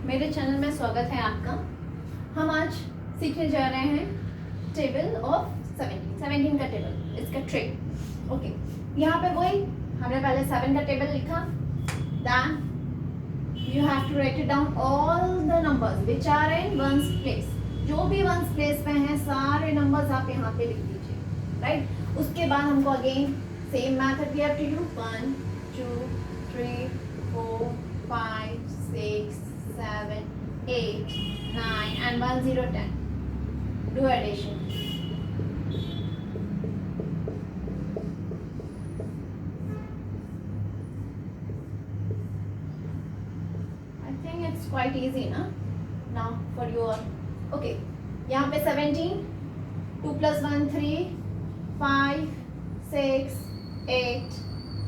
मेरे चैनल में स्वागत है आपका। हम आज सीखने जा रहे हैं टेबल ऑफ 17 का टेबल, इसका ट्रिक। ओके, यहाँ पे वही हमने पहले 7 का टेबल लिखा, then you have to write it down all the numbers which are in ones place. जो भी वंस प्लेस पे हैं सारे नंबर्स आप यहाँ पे लिख दीजिए, राइट। उसके बाद हमको again same method we have to do 1 2 3 4 5 6 7 8 9 and 1 0 10. Do addition. I think it's quite easy, na? Now for your okay. यहाँ पे 17, 2 plus 1 3, 5 6 8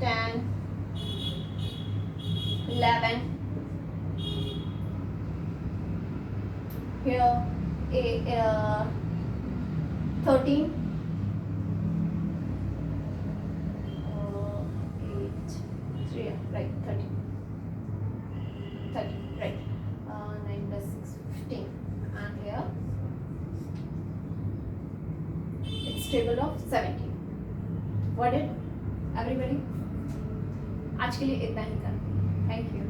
10 11. Here 13, 8 3, right, 13 right, 9 plus 6 15, and here it's table of 17. What did everybody? आज के लिए इतना ही करते हैं। Thank you.